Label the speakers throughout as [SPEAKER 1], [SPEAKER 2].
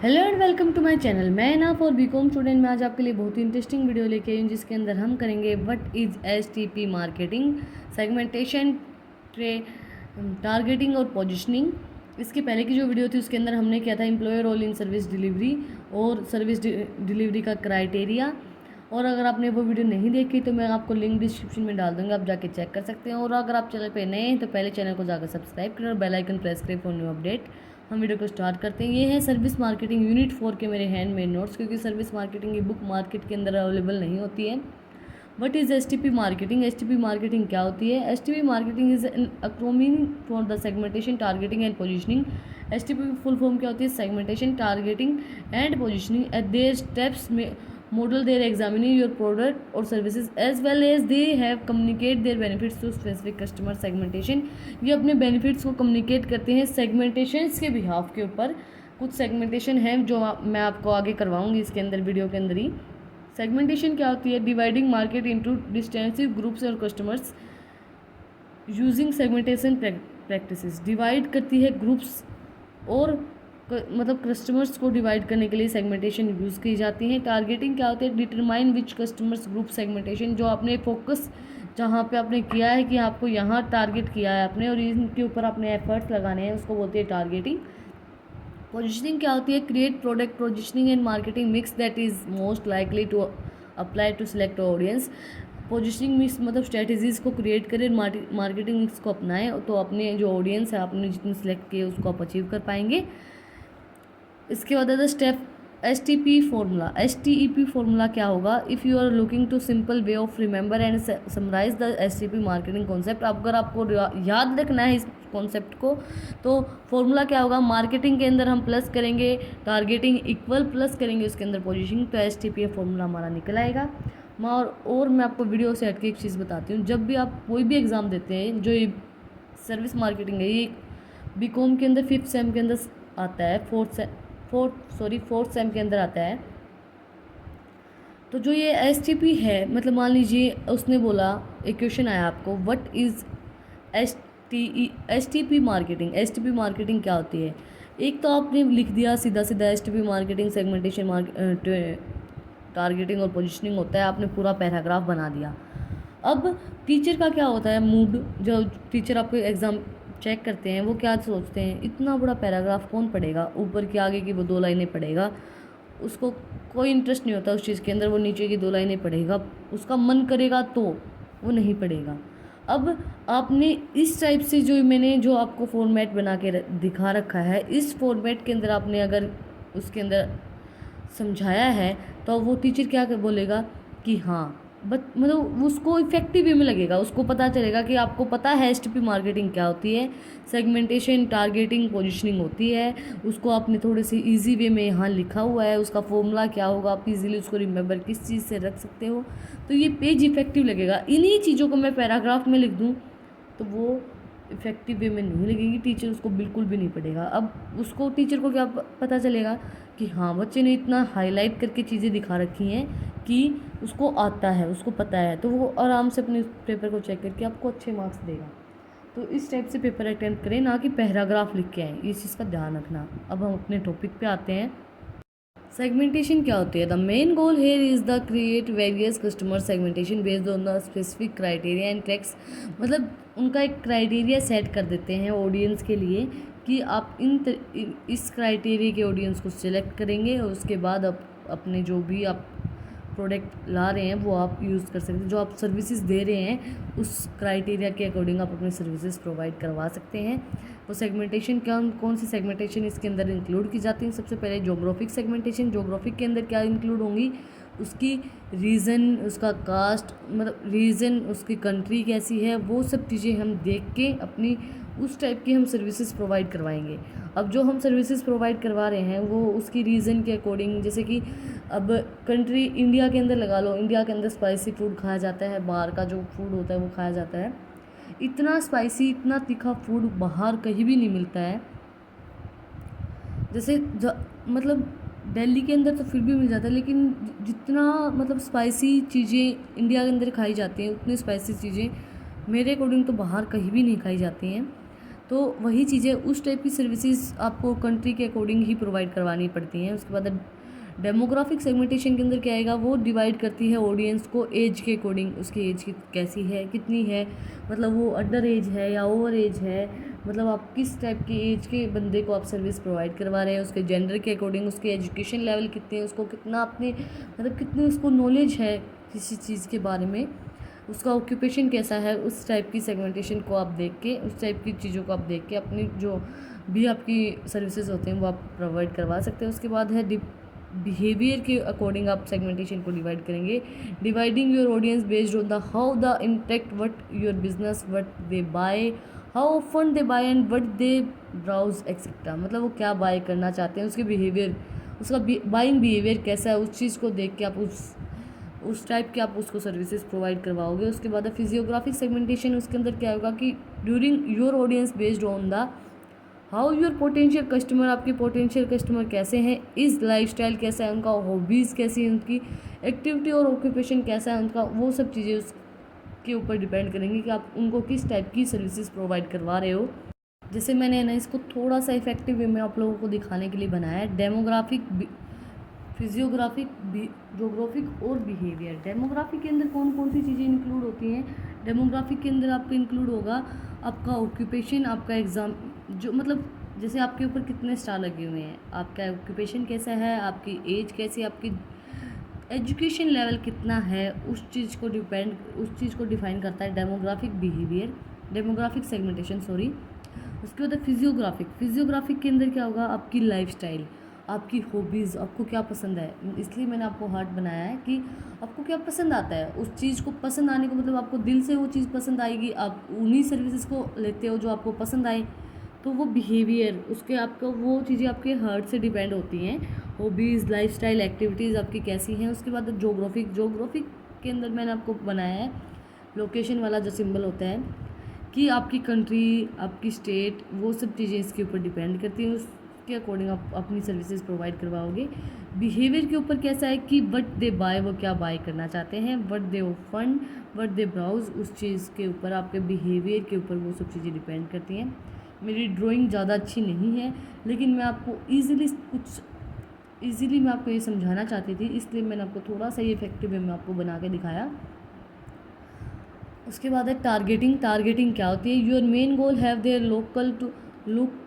[SPEAKER 1] Hello and welcome to my channel. मैं ना for BCom student में आज आपके लिए बहुत ही इंटरेस्टिंग वीडियो लेके आई हूँ, जिसके अंदर हम करेंगे what is STP marketing, segmentation, targeting और पोजीशनिंग। इसके पहले की जो वीडियो थी उसके अंदर हमने किया था employer role in service delivery और सर्विस डिलीवरी का क्राइटेरिया। और अगर आपने वो वीडियो नहीं देखी तो मैं आपको लिंक डिस्क्रिप्शन में डाल दूँगा, आप जाके चेक कर सकते हैं। और अगर आप चैनल पे नए हैं तो पहले चैनल को जाकर सब्सक्राइब करें और बेल आइकन प्रेस करें फॉर न्यू अपडेट। हम वीडियो को स्टार्ट करते हैं। ये है सर्विस मार्केटिंग यूनिट 4 के मेरे हैंडमेड नोट्स, क्योंकि सर्विस मार्केटिंग की बुक मार्केट के अंदर अवेलेबल नहीं होती है। What is S T P marketing? S T P marketing क्या होती है? S T P marketing is an acronym for the segmentation, targeting and positioning. S T P full form क्या होती है? Segmentation, targeting and positioning. At their steps में model their examining your product or services as well as they have communicate their benefits to specific customer segmentation। ये अपने benefits को communicate करते हैं segmentations के बिहाफ के ऊपर। कुछ segmentation है जो मैं आपको आगे करवाऊंगी इसके अंदर, वीडियो के अंदर ही। segmentation क्या होती है? dividing market into distinctive groups और customers using segmentation practices। divide करती है ग्रुप्स और मतलब कस्टमर्स को डिवाइड करने के लिए सेगमेंटेशन यूज़ की जाती है। टारगेटिंग क्या होती है? Determine which customers group segmentation. जो आपने फोकस जहाँ पे आपने किया है कि आपको यहाँ टारगेट किया है आपने और इनके ऊपर अपने एफर्ट्स लगाने हैं, उसको बोलते हैं टारगेटिंग। पोजिशनिंग क्या होती है? Create product positioning and marketing mix that is most likely to apply to select audience. Positioning mix मतलब स्ट्रेटजीज़ को क्रिएट करें, मार्केटिंग मिक्स को अपनाएं तो अपने जो ऑडियंस है आपने जितनी सिलेक्ट किए उसको आप अचीव कर पाएंगे। इसके बाद है step S T P formula. S T E P formula क्या होगा? If you are looking to simple way of remember and summarise the S T P marketing concept. अगर आपको याद रखना है इस कॉन्सेप्ट को तो फॉर्मूला क्या होगा? मार्केटिंग के अंदर हम प्लस करेंगे टारगेटिंग इक्वल प्लस करेंगे उसके अंदर पोजिशनिंग, तो एस टी पी फॉर्मूला हमारा निकल आएगा। और मैं आपको वीडियो से हटके एक चीज़ बताती हूँ। जब भी आप कोई भी एग्ज़ाम देते हैं, जो ये सर्विस मार्केटिंग है ये बी कॉम के अंदर 5th सेम के अंदर आता है, फोर्थ सेम के अंदर आता है। तो जो ये एस टी पी है, मतलब मान लीजिए उसने बोला, एक क्वेश्चन आया आपको, what is S T P marketing. S T P marketing क्या होती है? एक तो आपने लिख दिया सीधा सीधा S T P marketing segmentation targeting और पोजिशनिंग होता है, आपने पूरा पैराग्राफ बना दिया। अब टीचर का क्या होता है मूड? जो टीचर आपको एग्ज़ाम चेक करते हैं वो क्या सोचते हैं, इतना बड़ा पैराग्राफ कौन पढ़ेगा, ऊपर की आगे की वो 2 लाइनें पढ़ेगा, उसको कोई इंटरेस्ट नहीं होता उस चीज़ के अंदर, वो नीचे की 2 लाइनें पढ़ेगा, उसका मन करेगा तो वो नहीं पढ़ेगा। अब आपने इस टाइप से जो आपको फॉर्मेट बना के दिखा रखा है, इस फॉर्मेट के अंदर आपने अगर उसके अंदर समझाया है तो वो टीचर क्या बोलेगा कि हाँ, मतलब उसको इफेक्टिव वे में लगेगा, उसको पता चलेगा कि आपको पता है एस टी पी मार्केटिंग क्या होती है, सेगमेंटेशन, टारगेटिंग, पोजिशनिंग होती है। उसको आपने थोड़े से इजी वे में यहाँ लिखा हुआ है, उसका फॉर्मूला क्या होगा, आप इजीली उसको रिमेंबर किस चीज़ से रख सकते हो, तो ये पेज इफेक्टिव लगेगा। इन्हीं चीज़ों को मैं पैराग्राफ में लिख दूँ तो वो इफेक्टिव वे में नहीं लगेगी, टीचर उसको बिल्कुल भी नहीं पढ़ेगा। अब उसको टीचर को क्या पता चलेगा कि हाँ, बच्चे ने इतना हाईलाइट करके चीज़ें दिखा रखी हैं कि उसको आता है, उसको पता है, तो वो आराम से अपने पेपर को चेक करके आपको अच्छे मार्क्स देगा। तो इस टाइप से पेपर अटेम्प्ट करें, ना कि पैराग्राफ लिख के आए, इस चीज़ का ध्यान रखना। अब हम अपने टॉपिक पे आते हैं। सेगमेंटेशन क्या होती है? The main goal here is the create various customer segmentation based on the specific criteria and tracks. मतलब उनका एक क्राइटेरिया सेट कर देते हैं ऑडियंस के लिए कि आप इस क्राइटेरिया के ऑडियंस को सिलेक्ट करेंगे और उसके बाद अपने जो भी आप प्रोडक्ट ला रहे हैं वो आप यूज़ कर सकते हैं। जो आप सर्विसेज दे रहे हैं उस क्राइटेरिया के अकॉर्डिंग आप अपने सर्विसेज प्रोवाइड करवा सकते हैं। वो सेगमेंटेशन कौन सी सेगमेंटेशन इसके अंदर इंक्लूड की जाती है? सबसे पहले जोग्राफिक सेगमेंटेशन। जोग्राफिक के अंदर क्या इंक्लूड होंगी? उसकी रीज़न, उसका कास्ट, मतलब रीज़न, उसकी कंट्री कैसी है, वो सब चीज़ें हम देख के अपनी उस टाइप की हम सर्विसेज प्रोवाइड करवाएंगे। अब जो हम सर्विसेज प्रोवाइड करवा रहे हैं वो उसकी रीज़न के अकॉर्डिंग, जैसे कि अब कंट्री इंडिया के अंदर लगा लो, इंडिया के अंदर स्पाइसी फूड खाया जाता है, बाहर का जो फूड होता है वो खाया जाता है। इतना स्पाइसी, इतना तीखा फूड बाहर कहीं भी नहीं मिलता है। जैसे मतलब दिल्ली के अंदर तो फिर भी मिल जाता है, लेकिन जितना मतलब स्पाइसी चीज़ें इंडिया के अंदर खाई जाती हैं उतनी स्पाइसी चीज़ें मेरे अकॉर्डिंग तो बाहर कहीं भी नहीं खाई जाती हैं। तो वही चीज़ें उस टाइप की सर्विसेज आपको कंट्री के अकॉर्डिंग ही प्रोवाइड करवानी पड़ती हैं। उसके बाद डेमोग्राफिक सेगमेंटेशन के अंदर क्या आएगा, वो डिवाइड करती है ऑडियंस को एज के अकॉर्डिंग, उसकी एज की कैसी है, कितनी है, मतलब वो अंडर एज है या ओवर एज है, मतलब आप किस टाइप की एज के बंदे को आप सर्विस प्रोवाइड करवा रहे हैं, उसके जेंडर के अकॉर्डिंग, उसके एजुकेशन लेवल कितने, उसको कितना अपने मतलब कितनी उसको नॉलेज है किसी चीज़ के बारे में, उसका ऑक्यूपेशन कैसा है, उस टाइप की सेगमेंटेशन को आप देख के, उस टाइप की चीज़ों को आप देख के अपनी जो भी आपकी सर्विसेज होते हैं वो आप प्रोवाइड करवा सकते हैं। उसके बाद है बिहेवियर के अकॉर्डिंग आप सेगमेंटेशन को डिवाइड करेंगे। Dividing your audience based on the how the interact what your business, what they buy, how often they buy and what they browse etcetera, मतलब वो क्या बाय करना चाहते हैं, उसके बिहेवियर, उसका बाइंग बिहेवियर कैसा है, उस चीज़ को देख के आप उस टाइप के आप उसको सर्विसेज प्रोवाइड करवाओगे। उसके बाद फिजियोग्राफिक सेगमेंटेशन, उसके अंदर क्या होगा कि during your audience based on the how your potential customer, आपके पोटेंशियल कस्टमर कैसे हैं, इस लाइफस्टाइल कैसा है उनका, हॉबीज़ कैसी है उनकी, एक्टिविटी और ऑक्यूपेशन कैसा है उनका, वो सब चीज़ें उसके ऊपर डिपेंड करेंगी कि आप उनको किस टाइप की सर्विसेज प्रोवाइड करवा रहे हो। जैसे मैंने ना इसको थोड़ा सा इफेक्टिव वे में आप लोगों को दिखाने के लिए बनाया है। डेमोग्राफिक, फिजियोग्राफिक, जोग्राफिक और बिहेवियर। डेमोग्राफिक के अंदर कौन कौन सी चीज़ें इंक्लूड होती हैं, डेमोग्राफिक के अंदर आपका इंक्लूड होगा आपका ऑक्यूपेशन, आपका एग्ज़ाम, जो मतलब जैसे आपके ऊपर कितने स्टार लगे हुए हैं, आपका ऑक्यूपेशन कैसा है, आपकी एज कैसी है, आपकी एजुकेशन लेवल कितना है, उस चीज़ को डिफाइन करता है demographic behaviour, demographic segmentation sorry. उसके बाद फिजियोग्राफिक के अंदर क्या होगा, आपकी लाइफस्टाइल, आपकी हॉबीज़, आपको क्या पसंद है, इसलिए मैंने आपको हार्ट बनाया है कि आपको क्या पसंद आता है, उस चीज़ को पसंद आने को मतलब आपको दिल से वो चीज़ पसंद आएगी, आप उन्हीं सर्विसेज को लेते हो जो आपको पसंद आए। तो वो बिहेवियर, उसके आपका वो चीज़ें आपके हार्ट से डिपेंड होती हैं, हॉबीज़, लाइफस्टाइल, एक्टिविटीज़ आपकी कैसी हैं। उसके बाद जोग्राफिक के अंदर मैंने आपको बनाया है लोकेशन वाला जो सिंबल होता है कि आपकी कंट्री, आपकी स्टेट, वो सब चीज़ें इसके ऊपर डिपेंड करती हैं, उसके अकॉर्डिंग आप अपनी सर्विसेज प्रोवाइड करवाओगे। बिहेवियर के ऊपर कैसा है कि व्हाट दे बाय, वो क्या बाय करना चाहते हैं, what they fund, what they browse, उस चीज़ के ऊपर, आपके बिहेवियर के ऊपर वो सब चीज़ें डिपेंड करती हैं। मेरी ड्राइंग ज़्यादा अच्छी नहीं है, लेकिन मैं आपको ईज़िली मैं आपको ये समझाना चाहती थी, इसलिए मैंने आपको थोड़ा सा ये इफेक्टिव वे में आपको बना के दिखाया। उसके बाद है टारगेटिंग क्या होती है, your main goal have there local to look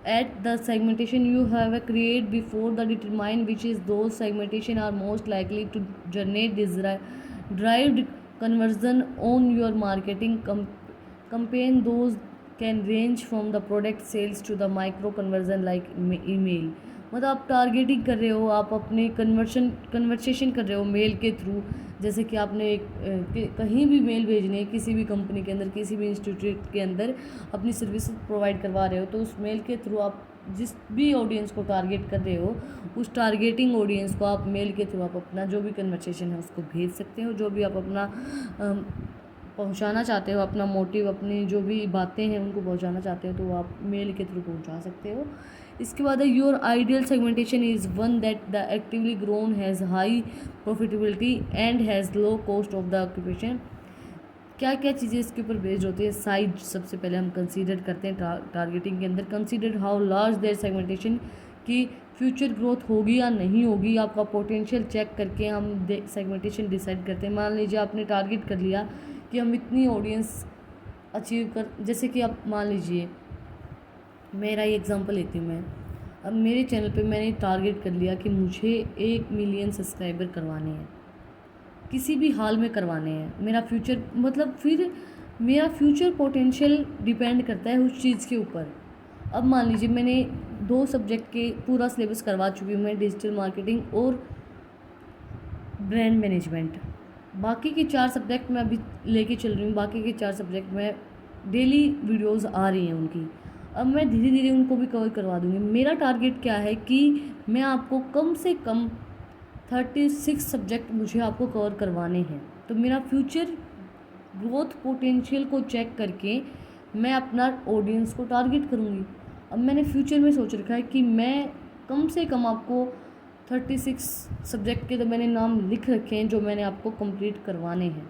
[SPEAKER 1] at the segmentation you have created before the determine which is those segmentation are most likely to generate derived conversion on your marketing campaign. Those can range from the product sales to the micro conversion like email, मतलब आप targeting कर रहे हो, आप अपने conversation कर रहे हो मेल के थ्रू, जैसे कि आपने कहीं भी मेल भेजनी है, किसी भी कंपनी के अंदर, किसी भी इंस्टीट्यूट के अंदर अपनी सर्विस प्रोवाइड करवा रहे हो, तो उस मेल के थ्रू आप जिस भी ऑडियंस को टारगेट कर रहे हो, उस टारगेटिंग ऑडियंस को आप मेल के थ्रू आप अपना जो भी कन्वर्सेशन है उसको भेज सकते हो, जो भी आप अपना पहुंचाना चाहते हो, अपना मोटिव, अपनी जो भी बातें हैं उनको पहुंचाना चाहते हो, तो वो आप मेल के थ्रू पहुंचा सकते हो। इसके बाद है your ideal segmentation is one that the actively grown has high profitability and has low cost of the occupation. क्या क्या चीज़ें इसके ऊपर बेस्ड होती है, साइज सबसे पहले हम कंसीडर करते हैं टारगेटिंग के अंदर, consider how large their segmentation, की फ्यूचर ग्रोथ होगी या नहीं होगी, आपका पोटेंशियल चेक करके हम सेगमेंटेशन डिसाइड करते हैं। मान लीजिए आपने टारगेट कर लिया कि हम इतनी ऑडियंस अचीव कर, जैसे कि आप मान लीजिए मेरा ही एग्जांपल लेती हूँ मैं, अब मेरे चैनल पे मैंने टारगेट कर लिया कि मुझे 1 मिलियन सब्सक्राइबर करवाने हैं, किसी भी हाल में करवाने हैं, मेरा फ्यूचर मतलब फिर मेरा फ्यूचर पोटेंशियल डिपेंड करता है उस चीज़ के ऊपर। अब मान लीजिए मैंने 2 सब्जेक्ट के पूरा सिलेबस करवा चुकी हूँ मैं, डिजिटल मार्केटिंग और ब्रांड मैनेजमेंट, बाकी के 4 सब्जेक्ट मैं अभी लेके चल रही हूँ, बाकी के 4 सब्जेक्ट में डेली वीडियोस आ रही हैं उनकी, अब मैं धीरे धीरे उनको भी कवर करवा दूँगी। मेरा टारगेट क्या है कि मैं आपको कम से कम 36 सब्जेक्ट मुझे आपको कवर करवाने हैं, तो मेरा फ्यूचर ग्रोथ पोटेंशियल को चेक करके मैं अपना ऑडियंस को टारगेट करूँगी। अब मैंने फ्यूचर में सोच रखा है कि मैं कम से कम आपको 36 सब्जेक्ट के तो मैंने नाम लिख रखे हैं जो मैंने आपको कंप्लीट करवाने हैं।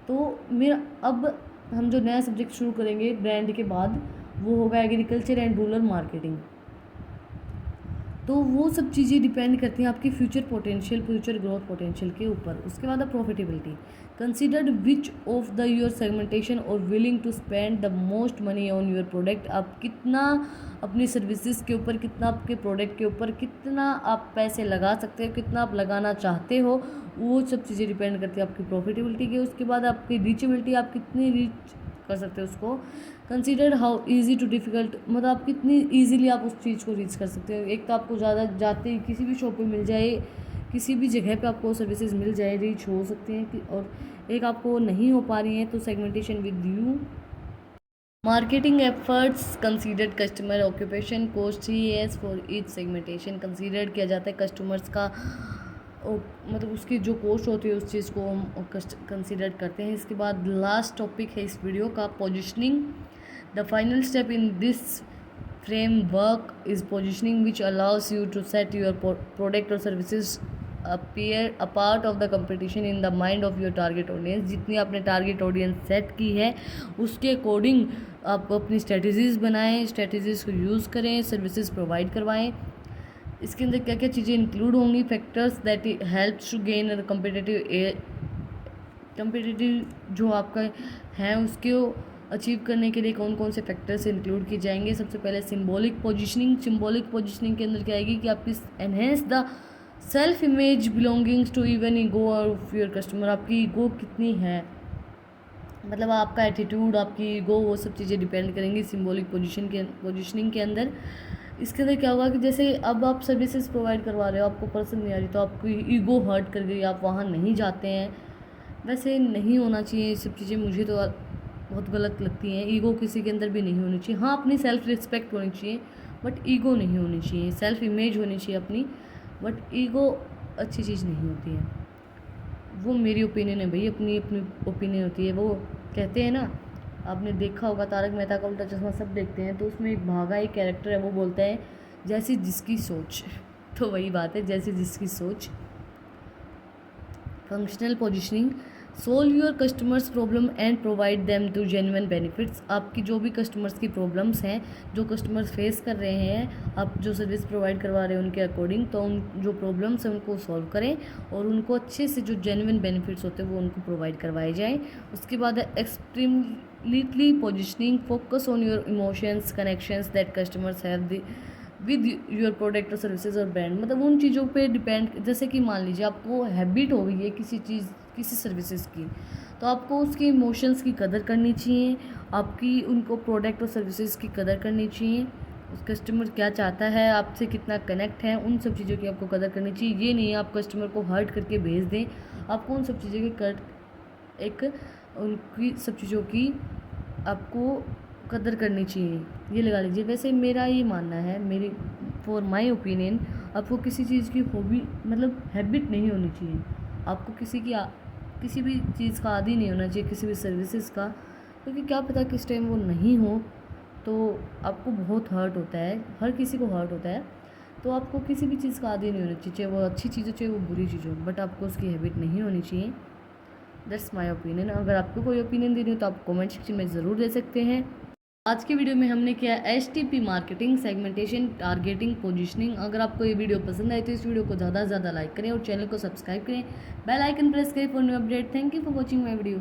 [SPEAKER 1] तो मेरा अब हम जो नया सब्जेक्ट शुरू करेंगे ब्रांड के बाद, वो होगा एग्रीकल्चर एंड रूरल मार्केटिंग। तो वो सब चीज़ें डिपेंड करती हैं आपकी future potential, future growth potential के ऊपर। उसके बाद profitability, considered which of the your segmentation और willing to spend the most money on your product. आप कितना अपनी सर्विसेज के ऊपर, कितना आपके प्रोडक्ट के ऊपर, कितना आप पैसे लगा सकते हो, कितना आप लगाना चाहते हो, वो सब चीज़ें डिपेंड करती है आपकी प्रॉफिटेबिलिटी के। उसके बाद आपकी रीचेबिलिटी, आप कितनी रीच कर सकते हो उसको। Consider how easy too difficult, मतलब आप कितनी ईजीली आप उस चीज़ को रीच कर सकते हो। एक तो आपको ज़्यादा जाते ही किसी भी शॉप पे मिल जाए, किसी भी जगह पे आपको सर्विसेज मिल जाए, रीच हो सकती हैं और एक आपको नहीं हो पा रही हैं, तो segmentation with you. Marketing efforts considered customer occupation cost CAS for each segmentation. Consider किया जाता है कस्टमर्स का मतलब उसकी जो कॉस्ट होती है उस चीज़ को हम कंसीडर करते हैं। इसके बाद लास्ट टॉपिक है इस वीडियो का, positioning. The final step in this framework is positioning which allows you to set your product और services appear a part of the competition in the mind of your target audience. जितनी आपने target audience set की है उसके according आप अपनी strategies बनाएं, strategies को यूज़ करें, सर्विसेज प्रोवाइड करवाएं। इसके अंदर क्या क्या चीज़ें इंक्लूड होंगी, factors that helps to gain competitive जो आपका है उसको अचीव करने के लिए कौन कौन से फैक्टर्स इंक्लूड किए जाएंगे। सबसे पहले सिंबॉलिक पोजीशनिंग। सिंबॉलिक पोजीशनिंग के अंदर क्या आएगी कि आपकी enhance the self image belongings to even ego of your customer. आपकी ईगो कितनी है, मतलब आपका एटीट्यूड, आपकी ईगो, वो सब चीज़ें डिपेंड करेंगी सिंबॉलिक पोजीशनिंग के अंदर। इसके अंदर क्या होगा कि जैसे अब आप सर्विसेज प्रोवाइड करवा रहे हो, आपको पसंद नहीं आ रही, तो आपकी ईगो हर्ट कर गई, आप वहाँ नहीं जाते हैं। वैसे नहीं होना चाहिए ये सब चीज़ें, मुझे तो बहुत गलत लगती हैं। ईगो किसी के अंदर भी नहीं होनी चाहिए। हाँ, अपनी सेल्फ रिस्पेक्ट होनी चाहिए बट ईगो नहीं होनी चाहिए। सेल्फ इमेज होनी चाहिए अपनी, बट ईगो अच्छी चीज़ नहीं होती है। वो मेरी ओपिनियन है भाई, अपनी अपनी ओपिनियन होती है। वो कहते हैं ना, आपने देखा होगा तारक मेहता का उल्टा चश्मा, सब देखते हैं, तो उसमें एक भागा एक कैरेक्टर है, वो बोलता है जैसी जिसकी सोच। तो वही बात है, जैसी जिसकी सोच। Functional positioning, solve your customers problem and provide them to genuine benefits. आपकी जो भी कस्टमर्स की प्रॉब्लम्स हैं, जो कस्टमर्स फेस कर रहे हैं, आप जो सर्विस प्रोवाइड करवा रहे हैं उनके अकॉर्डिंग, तो उन जो प्रॉब्लम्स हैं उनको सॉल्व करें और उनको अच्छे से जो जेन्युइन बेनिफिट्स होते हैं वो उनको प्रोवाइड करवाए जाएँ। उसके बाद extremely positioning, focus on your emotions connections that customers have with your product और सर्विसेज और ब्रांड। मतलब उन चीज़ों पे डिपेंड, जैसे कि मान लीजिए आपको हैबिट हो गई है किसी चीज़, किसी सर्विसेज की, तो आपको उसके इमोशंस की कदर करनी चाहिए, आपकी उनको प्रोडक्ट और सर्विसेज की कदर करनी चाहिए। उस कस्टमर क्या चाहता है, आपसे कितना कनेक्ट है, उन सब चीज़ों की आपको कदर करनी चाहिए। ये नहीं आप कस्टमर को हर्ट करके भेज दें, आपको उन सब चीज़ों की उनकी सब चीज़ों की आपको कदर करनी चाहिए, ये लगा लीजिए। वैसे मेरा ये मानना है, मेरी फॉर माय ओपिनियन, आपको किसी चीज़ की हॉबी मतलब हैबिट नहीं होनी चाहिए। आपको किसी भी चीज़ का आदी नहीं होना चाहिए, किसी भी सर्विसेज का, क्योंकि क्या पता किस टाइम वो नहीं हो तो आपको बहुत हर्ट होता है, हर किसी को हर्ट होता है। तो आपको किसी भी चीज़ का आदी नहीं होना चाहिए, चाहे वो अच्छी चीज़ हो चाहे वो बुरी चीज़ हो, बट आपको उसकी हैबिट नहीं होनी चाहिए। That's my opinion. अगर आपको कोई ओपिनियन देनी हो तो आप कमेंट सेक्शन में ज़रूर दे सकते हैं। आज की वीडियो में हमने किया STP marketing, segmentation, targeting, positioning. अगर आपको ये वीडियो पसंद आए तो इस वीडियो को ज़्यादा से ज़्यादा लाइक करें और चैनल को सब्सक्राइब करें, बेल आइकन प्रेस करें for new update. Thank you for watching my video.